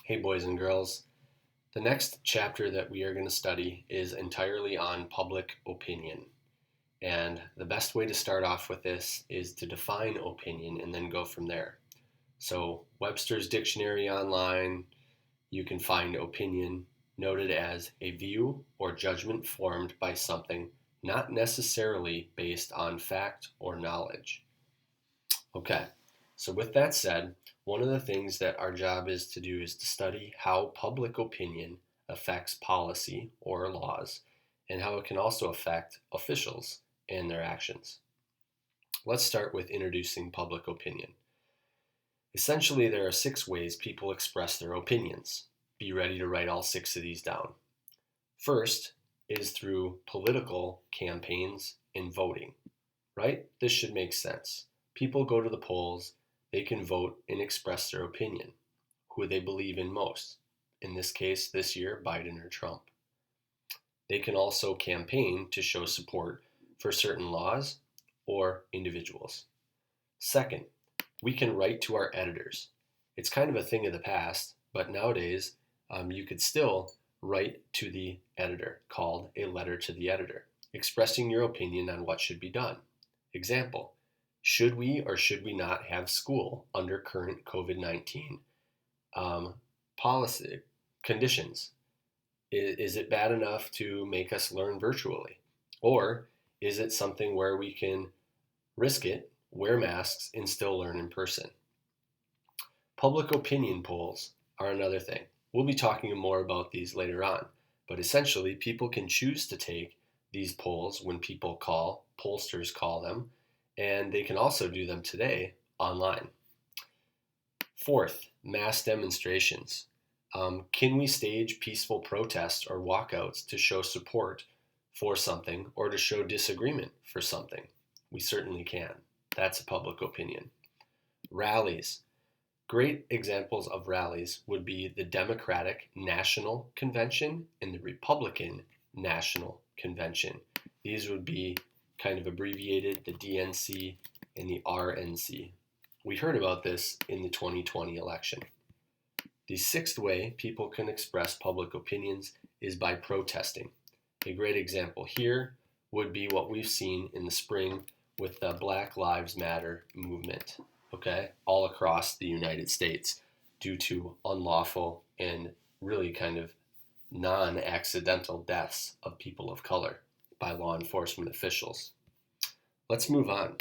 Hey, boys and girls. The next chapter that we are going to study is entirely on public opinion. And the best way to start off with this is to define opinion and then go from there. So, Webster's Dictionary online, you can find opinion noted as a view or judgment formed by something not necessarily based on fact or knowledge. Okay, so with that said, one of the things that our job is to do is to study how public opinion affects policy or laws and how it can also affect officials and their actions. Let's start with introducing public opinion. Essentially, there are 6 ways people express their opinions. Be ready to write all 6 of these down. First is through political campaigns and voting, right? This should make sense. People go to the polls, they can vote and express their opinion, who they believe in most. In this case, this year, Biden or Trump. They can also campaign to show support for certain laws or individuals. Second, we can write to our editors. It's kind of a thing of the past, but nowadays you could still write to the editor, called a letter to the editor, expressing your opinion on what should be done. Example, should we or should we not have school under current COVID-19 policy conditions? Is it bad enough to make us learn virtually? Or is it something where we can risk it, wear masks, and still learn in person? Public opinion polls are another thing. We'll be talking more about these later on, but essentially people can choose to take these polls when pollsters call them, and they can also do them today online. Fourth, mass demonstrations. Can we stage peaceful protests or walkouts to show support for something or to show disagreement for something? We certainly can. That's a public opinion. Rallies. Great examples of rallies would be the Democratic National Convention and the Republican National Convention. These would be kind of abbreviated, the DNC and the RNC. We heard about this in the 2020 election. The 6th way people can express public opinions is by protesting. A great example here would be what we've seen in the spring with the Black Lives Matter movement, okay, all across the United States due to unlawful and really kind of non-accidental deaths of people of color by law enforcement officials. Let's move on.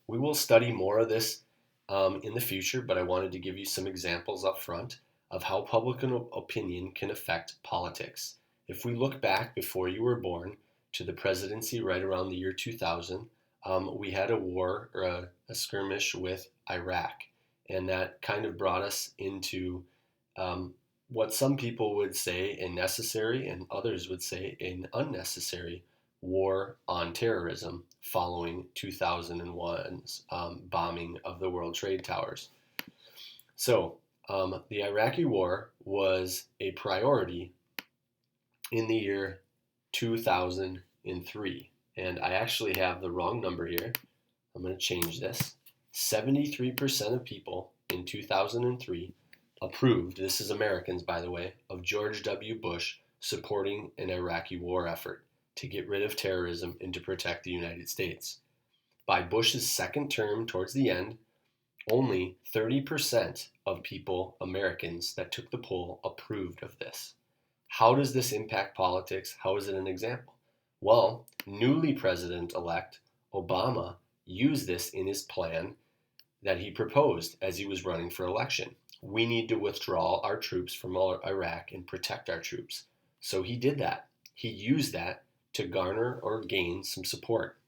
We will study more of this in the future, but I wanted to give you some examples up front of how public opinion can affect politics. If we look back before you were born to the presidency right around the year 2000, we had a war or a skirmish with Iraq, and that kind of brought us into what some people would say a necessary and others would say an unnecessary war on terrorism following 2001's bombing of the World Trade Towers. So the Iraqi war was a priority in the year 2003. And I actually have the wrong number here. I'm going to change this. 73% of people in 2003 approved, this is Americans by the way, of George W. Bush supporting an Iraqi war effort to get rid of terrorism and to protect the United States. By Bush's second term towards the end, only 30% of people, Americans, that took the poll approved of this. How does this impact politics? How is it an example? Well, newly president-elect Obama used this in his plan that he proposed as he was running for election. We need to withdraw our troops from Iraq and protect our troops. So he did that. He used that to garner or gain some support.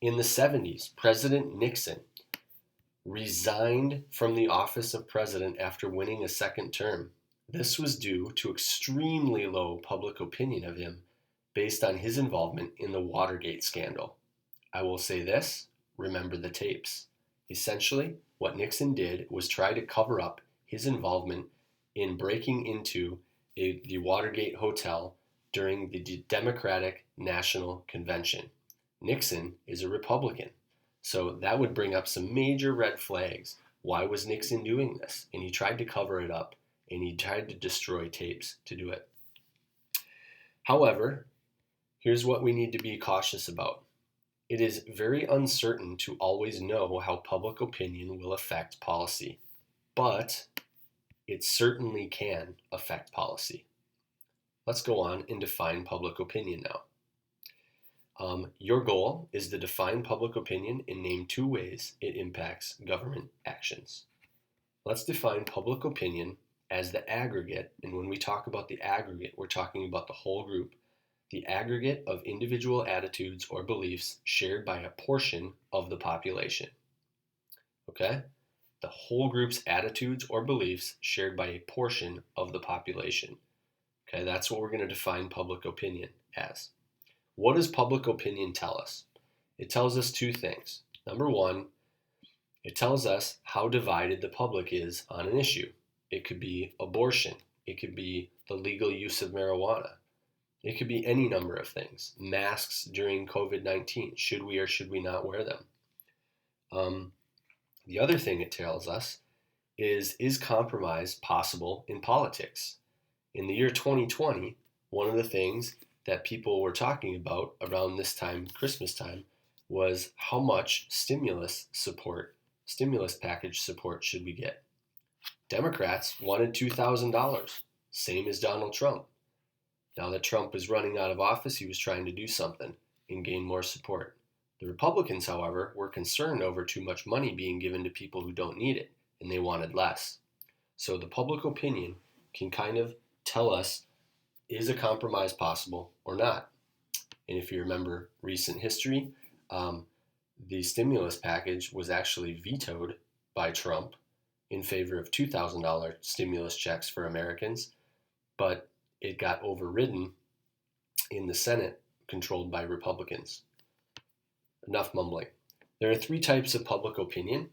In the 70s, President Nixon resigned from the office of president after winning a second term. This was due to extremely low public opinion of him based on his involvement in the Watergate scandal. I will say this, remember the tapes. Essentially, what Nixon did was try to cover up his involvement in breaking into the Watergate Hotel during the Democratic National Convention. Nixon is a Republican, so that would bring up some major red flags. Why was Nixon doing this? And he tried to cover it up. and he tried to destroy tapes to do it. However, here's what we need to be cautious about. It is very uncertain to always know how public opinion will affect policy, but it certainly can affect policy. Let's go on and define public opinion now. Your goal is to define public opinion and name 2 ways it impacts government actions. Let's define public opinion as the aggregate, and when we talk about the aggregate, we're talking about the whole group, the aggregate of individual attitudes or beliefs shared by a portion of the population. Okay? The whole group's attitudes or beliefs shared by a portion of the population. Okay, that's what we're going to define public opinion as. What does public opinion tell us? It tells us 2 things. Number 1, it tells us how divided the public is on an issue. It could be abortion. It could be the legal use of marijuana. It could be any number of things. Masks during COVID-19. Should we or should we not wear them? The other thing it tells us is compromise possible in politics? In the year 2020, one of the things that people were talking about around this time, Christmas time, was how much stimulus package support should we get? Democrats wanted $2,000, same as Donald Trump. Now that Trump is running out of office, he was trying to do something and gain more support. The Republicans, however, were concerned over too much money being given to people who don't need it, and they wanted less. So the public opinion can kind of tell us, is a compromise possible or not? And if you remember recent history, the stimulus package was actually vetoed by Trump in favor of $2,000 stimulus checks for Americans, but it got overridden in the Senate, controlled by Republicans. Enough mumbling. There are 3 types of public opinion.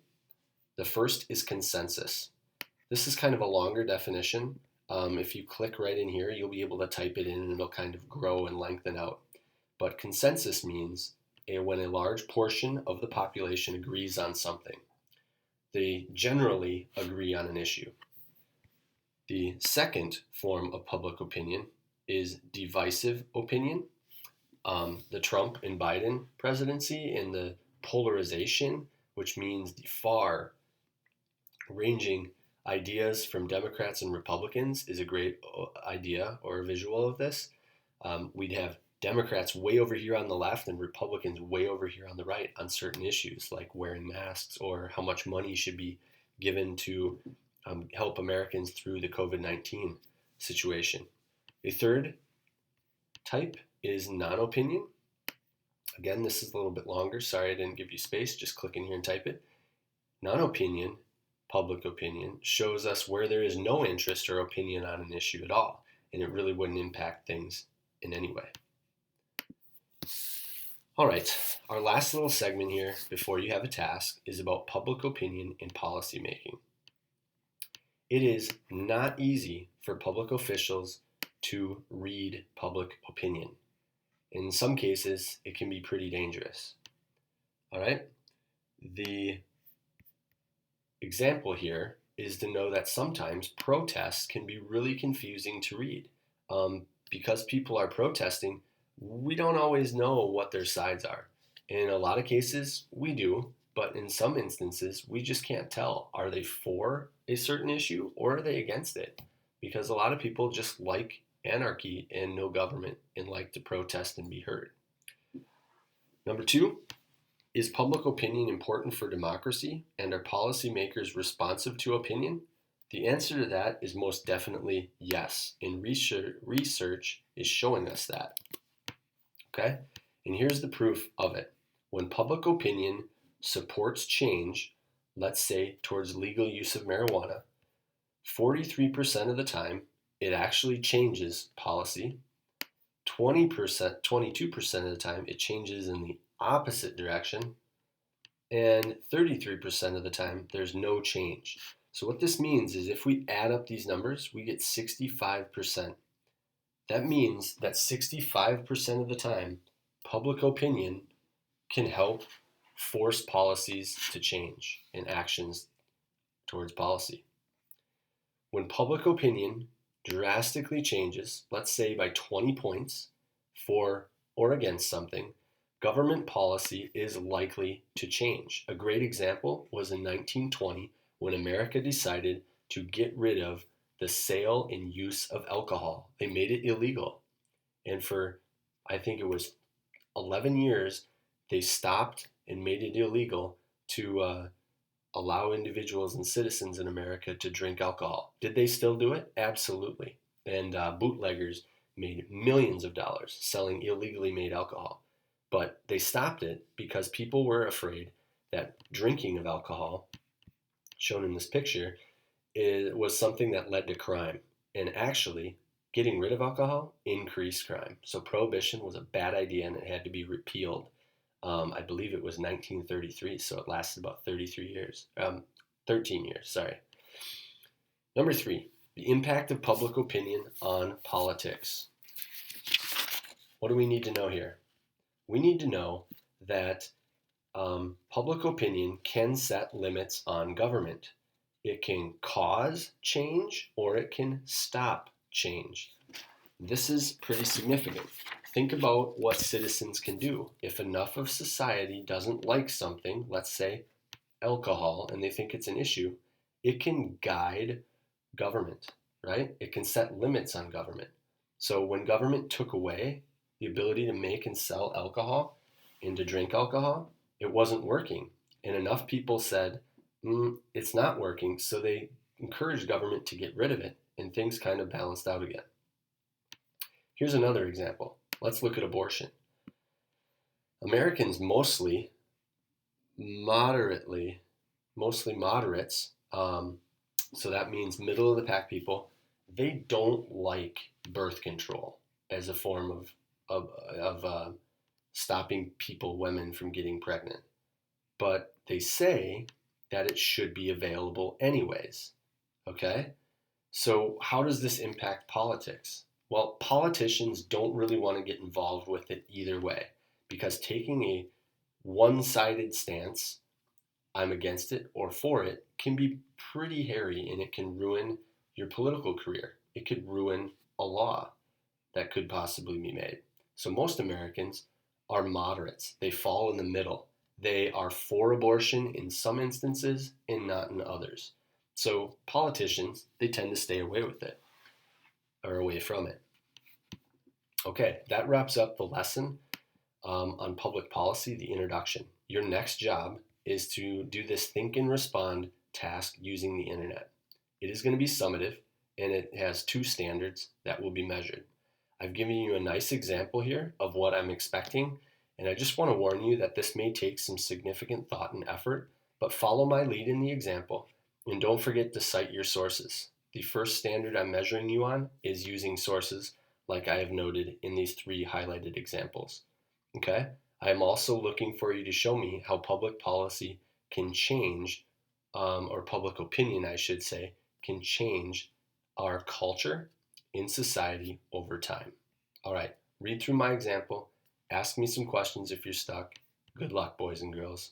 The first is consensus. This is kind of a longer definition. If you click right in here, you'll be able to type it in and it'll kind of grow and lengthen out. But consensus means when a large portion of the population agrees on something. They generally agree on an issue. The second form of public opinion is divisive opinion. The Trump and Biden presidency and the polarization, which means the far-ranging ideas from Democrats and Republicans, is a great idea or a visual of this. We'd have Democrats way over here on the left and Republicans way over here on the right on certain issues like wearing masks or how much money should be given to help Americans through the COVID-19 situation. A third type is non-opinion. Again, this is a little bit longer. Sorry I didn't give you space. Just click in here and type it. Non-opinion, public opinion, shows us where there is no interest or opinion on an issue at all, and it really wouldn't impact things in any way. All right, our last little segment here before you have a task is about public opinion in policy making. It is not easy for public officials to read public opinion. In some cases, it can be pretty dangerous. All right, the example here is to know that sometimes protests can be really confusing to read. Because people are protesting, we don't always know what their sides are. In a lot of cases, we do, but in some instances, we just can't tell. Are they for a certain issue or are they against it? Because a lot of people just like anarchy and no government and like to protest and be heard. Number 2, is public opinion important for democracy, and are policymakers responsive to opinion? The answer to that is most definitely yes, and research is showing us that. Okay? And here's the proof of it. When public opinion supports change, let's say towards legal use of marijuana, 43% of the time it actually changes policy. 22% of the time it changes in the opposite direction, and 33% of the time there's no change. So what this means is if we add up these numbers, we get 65%. That means that 65% of the time, public opinion can help force policies to change and actions towards policy. When public opinion drastically changes, let's say by 20 points for or against something, government policy is likely to change. A great example was in 1920 when America decided to get rid of the sale and use of alcohol. They made it illegal. And for, I think it was 11 years, they stopped and made it illegal to allow individuals and citizens in America to drink alcohol. Did they still do it? Absolutely. And bootleggers made millions of dollars selling illegally made alcohol. But they stopped it because people were afraid that drinking of alcohol, shown in this picture, was something that led to crime. And actually, getting rid of alcohol increased crime. So prohibition was a bad idea and it had to be repealed. I believe it was 1933, so it lasted about 33 years. 13 years, sorry. Number 3, the impact of public opinion on politics. What do we need to know here? We need to know that public opinion can set limits on government. It can cause change or it can stop change. This is pretty significant. Think about what citizens can do. If enough of society doesn't like something, let's say alcohol, and they think it's an issue, it can guide government, right? It can set limits on government. So when government took away the ability to make and sell alcohol and to drink alcohol, it wasn't working. And enough people said, it's not working, so they encouraged government to get rid of it, and things kind of balanced out again. Here's another example. Let's look at abortion. Americans mostly moderates, so that means middle of the pack people, they don't like birth control as a form of stopping women from getting pregnant. But they say that it should be available anyways. Okay? So how does this impact politics? Well, politicians don't really want to get involved with it either way, because taking a one-sided stance, I'm against it or for it, can be pretty hairy and it can ruin your political career. It could ruin a law that could possibly be made. So most Americans are moderates. They fall in the middle. They are for abortion in some instances and not in others. So politicians, they tend to stay away with it or away from it. Okay, that wraps up the lesson on public policy, the introduction. Your next job is to do this think and respond task using the internet. It is going to be summative and it has 2 standards that will be measured. I've given you a nice example here of what I'm expecting, and I just want to warn you that this may take some significant thought and effort, but follow my lead in the example and don't forget to cite your sources. The first standard I'm measuring you on is using sources like I have noted in these 3 highlighted examples. Okay? I am also looking for you to show me how public policy can change, or public opinion, I should say, can change our culture in society over time. All right, read through my example, ask me some questions if you're stuck. Good luck, boys and girls.